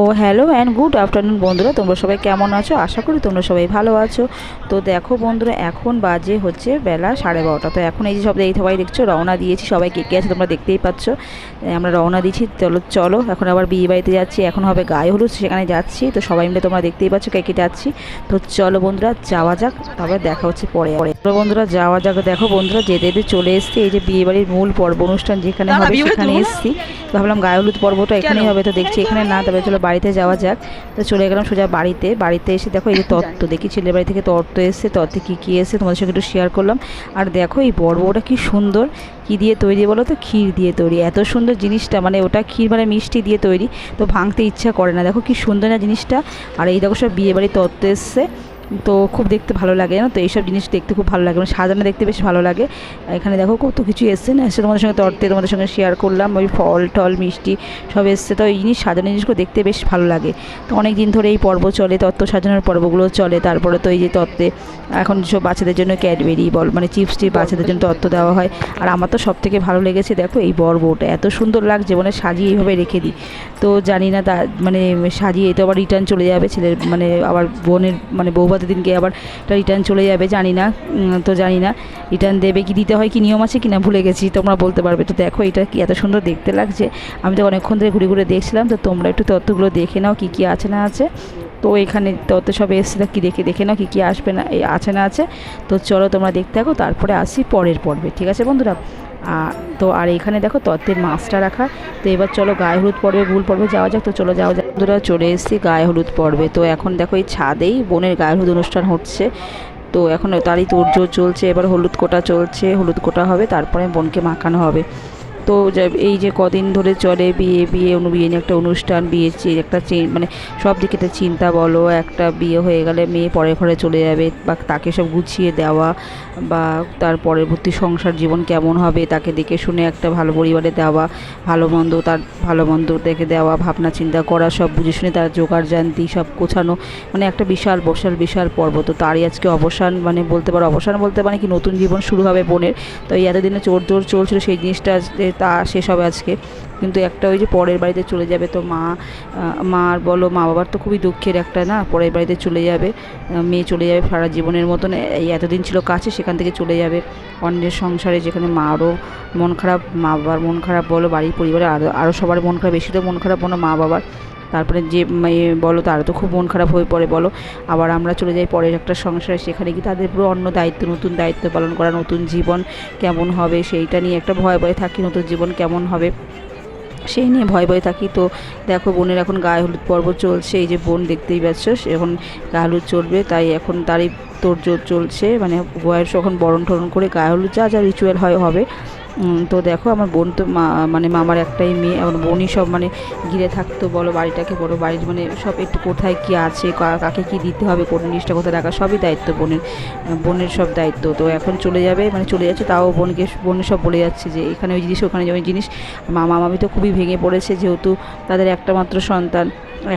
O hello and good afternoon বন্ধুরা, তোমরা সবাই কেমন আছো? আশা করি তোমরা সবাই ভালো আছো। তো দেখো বন্ধুরা, এখন বাজে হচ্ছে বেলা 12:30। তো এখন এই যে সবাই দেখছো রওনা দিয়েছি, সবাই কে কে আছে তোমরা দেখতেই পাচ্ছ। আমরা রওনা দিয়েছি, চলো চলো এখন আবার বিয়ে বাড়িতে যাচ্ছি, এখন হবে গায়ে হলুদ, সেখানে যাচ্ছি। তো সবাই মিলে তোমরা দেখতেই পাচ্ছ কে কে যাচ্ছি। তো চলো বন্ধুরা যাওয়া যাক, তবে দেখা হচ্ছে পরে। তো বন্ধুরা যাওয়া যাক। দেখো বন্ধুরা যেতে যেতে চলে এসেছি এই যে বিয়ে বাড়ির মূল পর্ব অনুষ্ঠান যেখানে হবে সেখানে এসেছি। তো ভাবলাম গায়ে হলুদ পর্বটা এখানেই হবে, তো দেখছি এখানে না, তবে চলো বাড়িতে যাওয়া যাক। তো চলে গেলাম সোজা বাড়িতে এসে দেখো এই যে তত্ত্ব দেখি, ছেলের বাড়ি থেকে তত্ত্ব এসছে, তত্ত্বে কী কী এসে তোমাদের সঙ্গে একটু শেয়ার করলাম। আর দেখো এই বড়টা কি সুন্দর, কী দিয়ে তৈরি বলো তো? ক্ষীর দিয়ে তৈরি। এত সুন্দর জিনিসটা, মানে ওটা ক্ষীর মানে মিষ্টি দিয়ে তৈরি, তো ভাঙতে ইচ্ছা করে না। দেখো কি সুন্দর না জিনিসটা। আর এই দেখো সব বিয়ে বাড়ির তত্ত্ব এসছে, তো খুব দেখতে ভালো লাগে না? তো এইসব জিনিস দেখতে খুব ভালো লাগে, মানে সাজানো দেখতে বেশ ভালো লাগে। এখানে দেখো কত কিছু এসছে না, এসে তোমাদের সঙ্গে তত্ত্বে তোমাদের সঙ্গে শেয়ার করলাম। ওই ফল টল মিষ্টি সব এসছে, তো এই জিনিস সাজানো জিনিসগুলো দেখতে বেশ ভালো লাগে। তো অনেক দিন ধরে এই পর্ব চলে, তত্ত্ব সাজানোর পর্বগুলো চলে। তারপরে তো এই যে তত্ত্বে এখন সব বাচ্চাদের জন্য ক্যাডবেরি বল মানে চিপস টিপ বাচ্চাদের জন্য তত্ত্ব দেওয়া হয়। আর আমার তো সব থেকে ভালো লেগেছে দেখো এই বর্বটা, এত সুন্দর লাগছে, মানে সাজিয়ে এইভাবে রেখে দিই। তো জানি না তা মানে সাজিয়ে তো আবার রিটার্ন চলে যাবে ছেলের, মানে আবার বোনের মানে বৌভাতের দিনকে আবার এটা রিটার্ন চলে যাবে, জানি না। তো জানি না রিটার্ন দেবে কি, দিতে হয় কি, নিয়ম আছে কি না ভুলে গেছি, তোমরা বলতে পারবে। তো দেখো এটা কি এত সুন্দর দেখতে লাগছে, আমি তো অনেকক্ষণ ধরে ঘুরে ঘুরে দেখছিলাম। তো তোমরা একটু তথ্যগুলো দেখে নাও কী কী আছে না আছে। তো এখানে তত সব এসে কি দেখে নাও কী কী আসবে না আছে না আছে। তো চলো তোমরা দেখতে থাকো, তারপরে আসি পরের পর্বে, ঠিক আছে বন্ধুরা? তো আর এখানে দেখো তত্ত্বের মাছটা রাখা। তো এবার চলো গায়ে হলুদ পর্বে ভুল পর্বে যাওয়া যাক। তো চলো যাওয়া যাক বন্ধুরা, চলে এসেছি গায়ে হলুদ পর্বে। তো এখন দেখো এই ছাদেই বোনের গায়ে হলুদ অনুষ্ঠান হচ্ছে। তো এখন তারই তোড়জোড় চলছে, এবার হলুদ কোটা চলছে, হলুদ কোটা হবে, তারপরে বোনকে মাখানো হবে। তো এই যে কদিন ধরে চলে বিয়ে নিয়ে একটা অনুষ্ঠান, বিয়ে একটা মানে সব দিকে একটা চিন্তা বলো, একটা বিয়ে হয়ে গেলে মেয়ে পরের ঘরে চলে যাবে, বা তাকে সব গুছিয়ে দেওয়া, বা তার পরবর্তী সংসার জীবন কেমন হবে তাকে দেখে শুনে একটা ভালো পরিবারে দেওয়া, তার ভালো মন্দ দেখে দেওয়া, ভাবনা চিন্তা করা, সব বুঝে শুনে তার জোগাড় জানতি সব গোছানো, মানে একটা বিশাল পর্ব। তো তারই আজকে অবসান, মানে বলতে পারো অবসান বলতে মানে কি নতুন জীবন শুরু হবে বোনের। তো এই এতদিনে জোর চলছিল সেই জিনিসটা তা শেষ হবে আজকে। কিন্তু একটা ওই যে পরের বাড়িতে চলে যাবে, তো মার বলো মা বাবার তো খুবই দুঃখের একটা না, পরের বাড়িতে চলে যাবে, মেয়ে চলে যাবে সারা জীবনের মতন। এই এতদিন ছিল কাছে, সেখান থেকে চলে যাবে অন্যের সংসারে, যেখানে মারও মন খারাপ, মা বাবার মন খারাপ বলো, বাড়ির পরিবারে আরও সবার মন খারাপ, বেশি তো মন খারাপ বলো মা বাবার। তারপরে যে মেয়ে বলো তারও তো খুব মন খারাপ হয়ে পড়ে বলো। আবার আমরা চলে যাই পরের একটা সংসারে, সেখানে কি তাদের পুরো অন্য দায়িত্ব, নতুন দায়িত্ব পালন করা, নতুন জীবন কেমন হবে সেইটা নিয়ে একটা ভয়ে থাকি, নতুন জীবন কেমন হবে সেই নিয়ে ভয়ে থাকি। তো দেখো বোনের এখন গায়ে হলুদ পর্ব চলছে, এই যে বোন দেখতেই পাচ্ছ এখন গায়ে হলুদ চলবে, তাই এখন তারই তোড়জোড় চলছে, মানে বয়স এখন বরণ ঠরণ করে গায়ে হলুদ যা রিচুয়াল হবে। তো দেখো আমার বোন তো মানে মামার একটাই মেয়ে, আমার বোনই সব মানে ঘিরে থাকতো বলো বাড়িটাকে, বড় বাড়ির মানে সব একটু কোথায় কী আছে, কাকে কী দিতে হবে, কোন জিনিসটা কোথায় রাখা, সবই দায়িত্ব বোনের সব দায়িত্ব। তো এখন চলে যাবে, মানে চলে যাচ্ছে, তাও বোনের সব বলে যাচ্ছে যে এখানে ওই জিনিস ওখানে ওই জিনিস। মামি তো খুবই ভেঙে পড়েছে, যেহেতু তাদের একটা মাত্র সন্তান,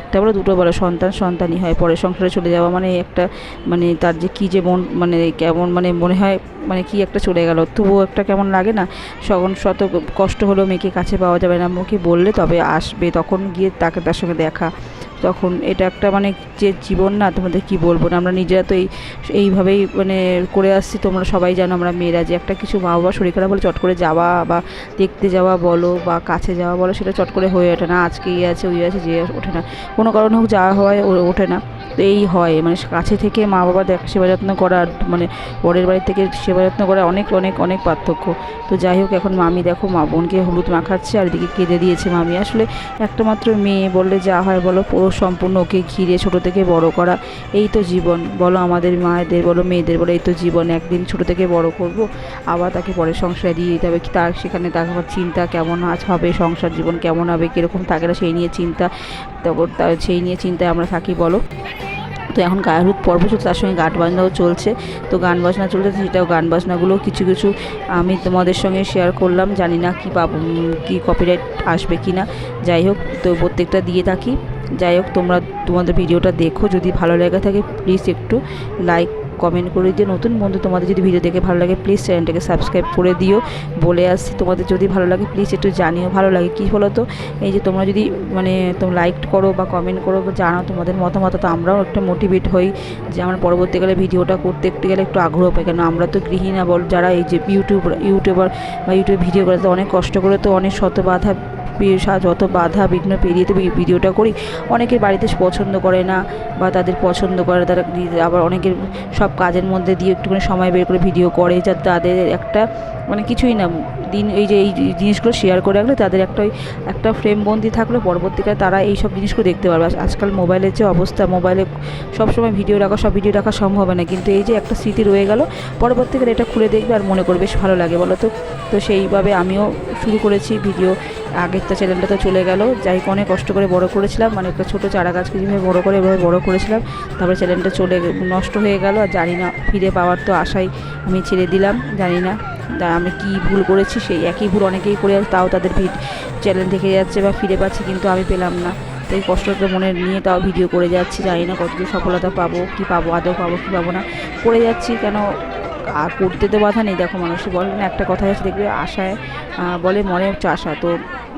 একটা বলো দুটো বলো সন্তানই হয়, পরে সংসারে চলে যাওয়া মানে একটা মানে তার যে কী যে মন, মানে কেমন মানে মনে হয় মানে কি একটা চলে গেল, তবুও একটা কেমন লাগে না। শত কষ্ট হলেও মেয়েকে কাছে পাওয়া যাবে না, মুখে বললে তবে আসবে, তখন গিয়ে তার সঙ্গে দেখা, তখন এটা একটা মানে যে জীবন না, তোমাদের কি বলবো না, আমরা নিজেরা তো এইভাবেই মানে করে আসছি। তোমরা সবাই জানো আমরা মেয়েরা যে একটা কিছু মা বাবা শরীর খারাপ হলে চট করে যাওয়া বা দেখতে যাওয়া বলো বা কাছে যাওয়া বলো, সেটা চট করে হয়ে ওঠে না, আজকে এই আছে ওই আছে যে ওঠে না, কোনো কারণে হোক যাওয়া হয় ওঠে না। তো এই হয় মানে কাছে থেকে মা বাবা সেবা যত্ন করা, মানে পরের বাড়ি থেকে সেবা যত্ন করা অনেক পার্থক্য। তো যাই হোক এখন মামি দেখো মা বোনকে হলুদ মাখাচ্ছে, আর এদিকে কেঁদে দিয়েছে মামি। আসলে একটা মাত্র মেয়ে বললে যা হয় বলো, পুরো সম্পূর্ণ ওকে ঘিরে ছোটো থেকে বড় করা, এই তো জীবন বলো, আমাদের মায়েদের বলো মেয়েদের বলো, এই তো জীবন, একদিন ছোটো থেকে বড় করব, আবার তাকে পরের সংসারে দিয়ে দিতে হবে, তার সেখানে তার চিন্তা কেমন হবে, সংসার জীবন কেমন হবে, কীরকম থাকে না সেই নিয়ে চিন্তা, তারপর সেই নিয়ে চিন্তায় আমরা থাকি বলো। তো এখন গায়ে হলুদ পর্ব চলছে, তার সঙ্গে গান বাজনাও চলছে। তো গান বাজনা চলছে, সেটাও গান বাজনাগুলো কিছু আমি তোমাদের সঙ্গে শেয়ার করলাম, জানি না কি কপিরাইট আসবে কি না। যাই হোক তো প্রত্যেকটা দিয়ে থাকি। যাই হোক তোমাদের ভিডিওটা দেখো, যদি ভালো লেগে থাকে প্লিজ একটু লাইক কমেন্ট করে দিও। নতুন বন্ধু তোমাদের যদি ভিডিও দেখে ভালো লাগে প্লিজ চ্যানেলটাকে সাবস্ক্রাইব করে দিও। বলে আসছি তোমাদের যদি ভালো লাগে প্লিজ একটু জানিও ভালো লাগে কী বলো তো, এই যে তোমরা যদি মানে তোমরা লাইক করো বা কমেন্ট করো বা জানাও তোমাদের মতামত, তো আমরাও একটা মোটিভেট হই যে আমরা পরবর্তীকালে ভিডিওটা করতে গেলে একটু আগ্রহ পাই। কেন আমরা তো গৃহিণী বল যারা এই যে ইউটিউবার বা ইউটিউবে ভিডিও করে তো অনেক কষ্ট করে তো অনেক শত বাধা যত বাধা বিঘ্ন পেরিয়ে তো ভিডিওটা করি। অনেকের বাড়িতে পছন্দ করে না বা তাদের পছন্দ করে, তারা আবার অনেকের সব কাজের মধ্যে দিয়ে একটুখানি সময় বের করে ভিডিও করে, যাতে তাদের একটা মানে কিছুই না দিন এই যে এই জিনিসগুলো শেয়ার করে রাখলে তাদের একটা ফ্রেমবন্দি থাকলে পরবর্তীকালে তারা এই সব জিনিসগুলো দেখতে পারবে। আজকাল মোবাইলের যে অবস্থা, মোবাইলে সবসময় সব ভিডিও রাখা সম্ভব হয় না, কিন্তু এই যে একটা স্মৃতি রয়ে গেল, পরবর্তীকালে এটা খুলে দেখবে আর মনে করবে বেশ ভালো লাগে বলো তো। তো সেইভাবে আমিও শুরু করেছি ভিডিও। আগের তো চ্যানেলটা তো চলে গেল, যাই হোক অনেক কষ্ট করে বড় করেছিলাম, মানে একটা ছোটো চারা গাছকে যেভাবে বড় করে এভাবে বড় করেছিলাম, তারপরে চ্যানেলটা নষ্ট হয়ে গেল। আর জানি না ফিরে পাওয়ার তো আশায় আমি ছেড়ে দিলাম, জানি না আমি কী ভুল করেছি, সেই একই ভুল অনেকেই করে তাও তাদের চ্যানেল থেকে যাচ্ছে বা ফিরে পাচ্ছে, কিন্তু আমি পেলাম না। তো এই কষ্টটা মনে নিয়ে তাও ভিডিও করে যাচ্ছি, জানি না কতদূর সফলতা পাবো কি পাবো, আদৌ পাবো কি পাবো না, করে যাচ্ছি। কেন আর করতে তো বাধা নেই। দেখো মানুষ বলে না একটা কথা আছে দেখবে, আশায় বলে মনে হচ্ছে আশা, তো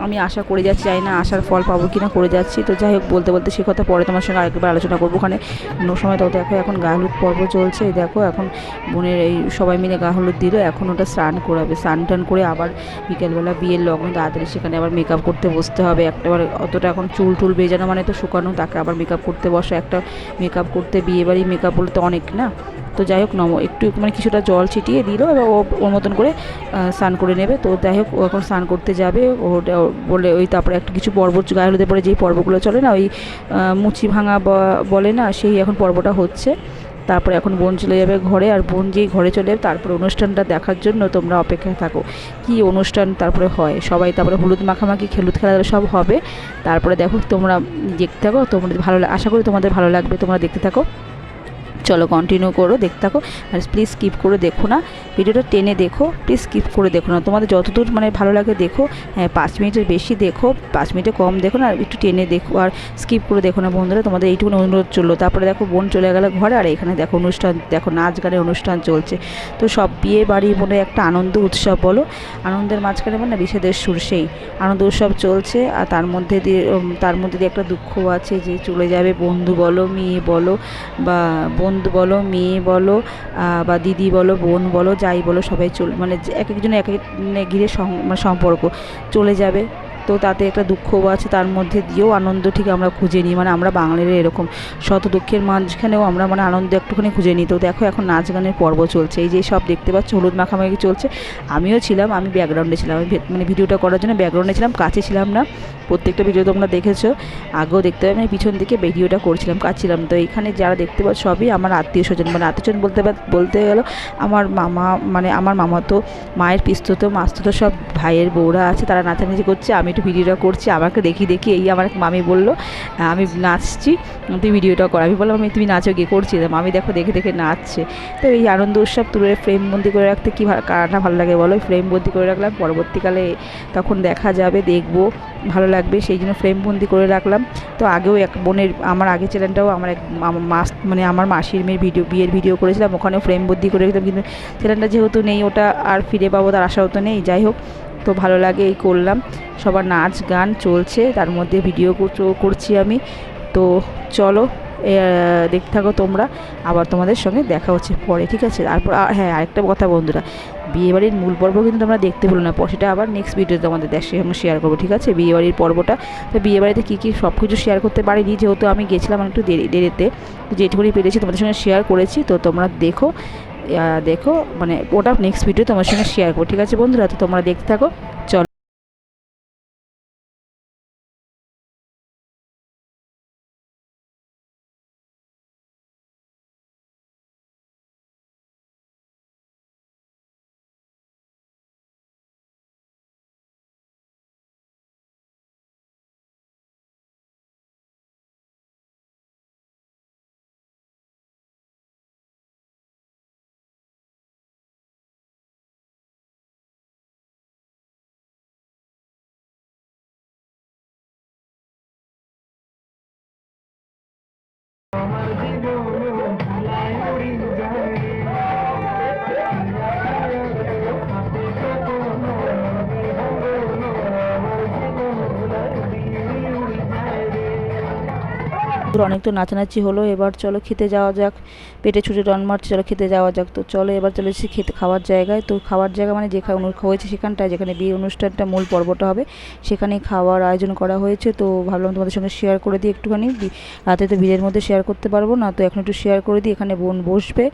আমি আশা করে যাচ্ছি, জানি না আশার ফল পাবো কি না, করে যাচ্ছি। তো যাই হোক বলতে বলতে সে কথা পরে তোমার সঙ্গে আরেকবার আলোচনা করবো ওখানে অন্য সময়। তো দেখো এখন গা হলুদ পর্ব চলছে, দেখো এখন বোনের এই সবাই মিলে গা হলুদ দিল, এখন ওটা স্নান করাবে, স্নান টান করে আবার বিকেলবেলা বিয়ের লগ্ন তাড়াতাড়ি সেখানে আবার মেকআপ করতে বসতে হবে। একটাবার অতটা এখন চুল টুল বেজানো মানে তো শুকানো, তাকে আবার মেকআপ করতে বসে, একটা মেকআপ করতে বিয়েবাড়ি মেকআপ বলতে অনেক না। তো যাই হোক একটু মানে কিছুটা জল ছিটিয়ে দিল, এবার ওর মতন করে স্নান করে নেবে। তো যাই হোক ও এখন স্নান করতে যাবে, ওটা বলে ওই তারপরে একটা কিছু পর্ব গায়ে হলুদের পরে যেই পর্বগুলো চলে না, ওই মুচি ভাঙা বলে না, সেই এখন পর্বটা হচ্ছে। তারপরে এখন বোন চলে যাবে ঘরে, আর বোন যেই ঘরে চলে যাবে তারপরে অনুষ্ঠানটা দেখার জন্য তোমরা অপেক্ষায় থাকো। কি অনুষ্ঠান তারপরে হয় সবাই, তারপরে হলুদ মাখামাখি হলুদ খেলা সব হবে। তারপরে দেখো তোমরা দেখতে থাকো, তোমাদের আশা করি তোমাদের ভালো লাগবে, তোমরা দেখতে থাকো। চলো কন্টিনিউ করো, দেখতে থাকো। আর প্লিজ স্কিপ করে দেখো না, ভিডিওটা টেনে দেখো, প্লিজ স্কিপ করে দেখো না, তোমাদের যতদূর মানে ভালো লাগে দেখো। হ্যাঁ 5 মিনিটের বেশি দেখো, 5 মিনিটে কম দেখো না, একটু টেনে দেখো আর স্কিপ করে দেখো না বন্ধুরা, তোমাদের এইটুকুনি অনুরোধ চললো। তারপরে দেখো বোন চলে গেল ঘরে, আর এখানে দেখো অনুষ্ঠান, দেখো নাচ গানের অনুষ্ঠান চলছে। তো সব বিয়ে বাড়ির মনে একটা আনন্দ উৎসব বলো, আনন্দের মাঝখানে মানে বিষাদের সুর, সেই আনন্দ উৎসব চলছে। আর তার মধ্যে দিয়ে একটা দুঃখ আছে যে চলে যাবে বন্ধু বলো, মেয়ে বলো বা বন্ধু বলো, মেয়ে বলো বা দিদি বলো, বোন বলো, যাই বলো, সবাই মানে এক একজনের এক এক ঘিরে মানে সম্পর্ক চলে যাবে। তো তাতে একটা দুঃখও আছে, তার মধ্যে দিয়েও আনন্দ ঠিক আমরা খুঁজে নিই, মানে আমরা বাঙালিরা এরকম শত দুঃখের মাঝখানেও আমরা মানে আনন্দ একটুখানি খুঁজে নিই। তো দেখো এখন নাচ গানের পর্ব চলছে, এই যে সব দেখতে পাচ্ছ হলুদ মাখামাখি চলছে। আমিও ছিলাম, আমি ব্যাকগ্রাউন্ডে ছিলাম, আমি মানে ভিডিওটা করার জন্য ব্যাকগ্রাউন্ডে ছিলাম, কাছে ছিলাম না। প্রত্যেকটা ভিডিও তোমরা দেখেছো, আগেও দেখতে পাবে, আমি পিছন দিকে ভিডিওটা করছিলাম, কাছিলাম। তো এখানে যারা দেখতে পাচ্ছ সবই আমার আত্মীয় স্বজন, মানে আত্মীয় স্বজন বলতে গেল আমার মামা, মানে আমার মামা তো মায়ের পিস্তত মাস্তত সব ভাইয়ের বউরা আছে, তারা নাচানাচি করছে, আমি একটু ভিডিওটা করছি। আমাকে দেখি এই আমার মামি বললো আমি নাচছি, তুই ভিডিওটা কর। আমি বললাম তুমি নাচো গিয়ে, করছি। মামি দেখো দেখে দেখে নাচছে। তো এই আনন্দ উৎসব তুলে ফ্রেমবন্দি করে রাখতে কী কারটা ভালো লাগে বলো, ফ্রেমবন্দি করে রাখলাম, পরবর্তীকালে তখন দেখা যাবে, দেখবো ভালো লাগবে, সেই জন্য ফ্রেমবন্দি করে রাখলাম। তো আগেও এক বোনের, আমার আগের চ্যানেলটাও আমার এক মানে আমার মাসির মেয়ের বিয়ের ভিডিও করেছিলাম, ওখানেও ফ্রেমবন্দি করে রেখেছিলাম, কিন্তু চ্যানেলটা যেহেতু নেই, ওটা আর ফিরে পাবো তার আশাও তো নেই। যাই হোক, তো ভালো লাগে এই করলাম, সবার নাচ গান চলছে, তার মধ্যে ভিডিও করছি আমি। তো চলো দেখতে থাকো তোমরা, আবার তোমাদের সঙ্গে দেখা হচ্ছে পরে, ঠিক আছে। তারপর হ্যাঁ আরেকটা কথা বন্ধুরা, বিয়েবাড়ির মূল পর্ব কিন্তু তোমরা দেখতে ভুলো না, সেটা আবার নেক্সট ভিডিওতে তোমাদের সঙ্গে শেয়ার করবো, ঠিক আছে, বিয়েবাড়ির পর্বটা। তো বিয়েবাড়িতে কী কী সব কিছু শেয়ার করতে পারিনি, যেহেতু আমি গেছিলাম একটু দেরিতে, যেটুকুনি পেরেছি তোমাদের সঙ্গে শেয়ার করেছি। তো তোমরা দেখো দেখো, মানে ওটা নেক্সট ভিডিও তোমার সঙ্গে শেয়ার করবো, ঠিক আছে বন্ধুরা। তো তোমরা দেখতে থাকো, চলো। অনেক তো নাচানাচি হলো, এবার চলো খেতে যাওয়া যাক। পেটে ছুটে রন মারছে, চলো খেতে যাওয়া যাক। তো চলো এবার চলে এসেছি খেতে, খাওয়ার জায়গায়। তো খাওয়ার জায়গা মানে যেখানে হয়েছে সেখানটায়, যেখানে বিয়ে অনুষ্ঠানটা মূল পর্বটা হবে সেখানেই খাওয়ার আয়োজন করা হয়েছে। তো ভাবলাম তোমাদের সঙ্গে শেয়ার করে দিই একটুখানি। রাতে তো বিয়ের মধ্যে শেয়ার করতে পারবো না, তো এখন একটু শেয়ার করে দিই। এখানে বোন বসবে,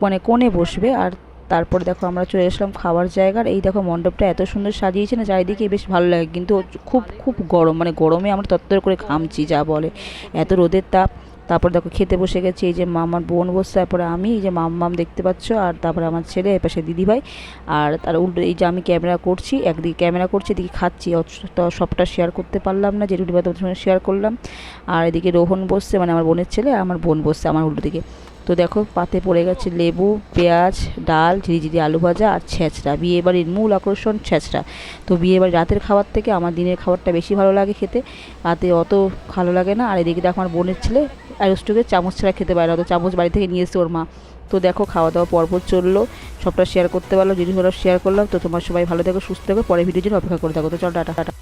মানে কোণে বসবে। আর তারপরে দেখো আমরা চলে আসলাম খাওয়ার জায়গার। এই দেখো মণ্ডপটা এত সুন্দর সাজিয়েছে না, চারিদিকে বেশ ভালো লাগে, কিন্তু খুব খুব গরম, মানে গরমে আমরা তত্তর করে ঘামছি যা বলে, এত রোদের তাপ। তারপর দেখো খেতে বসে গেছে, এই যে আমার বোন বসছে, তারপরে আমি, এই যে মাম দেখতে পাচ্ছ, আর তারপরে আমার ছেলে, এপাশে দিদিভাই। আর তার উল্টো এই যে আমি ক্যামেরা করছি, একদিকে ক্যামেরা করছি, এদিকে খাচ্ছি। তো সবটা শেয়ার করতে পারলাম না, যেটুকু তোমাদের সঙ্গে শেয়ার করলাম। আর এদিকে রোহন বসছে, মানে আমার বোনের ছেলে, আর আমার বোন বসছে আমার উল্টো দিকে। তো দেখো পাতে পড়ে গেছে লেবু, পেঁয়াজ, ডাল, ঝিরিঝিরি আলু ভাজা আর ছেঁচড়া। বিয়েবাড়ির মূল আকর্ষণ ছেঁচড়া। তো বিয়েবাড়ির রাতের খাবার থেকে আমার দিনের খাবারটা বেশি ভালো লাগে খেতে, রাতে অত ভালো লাগে না। আর এদিকে দেখো আমার বোনের ছেলে অ্যারোস্টোকে চামচ ছাড়া খেতে পারে না, তো চামচ বাড়ি থেকে নিয়ে এসছে ওর মা। তো দেখো খাওয়া দাওয়া পর্ব চললো, সবটা শেয়ার করতে পারলাম, জিনিসগুলো শেয়ার করলাম। তো তোমার সবাই ভালো থেকো, সুস্থ থেকো, পরে ভিডিওর জন্য অপেক্ষা করে থাকো। তো চল টাটা।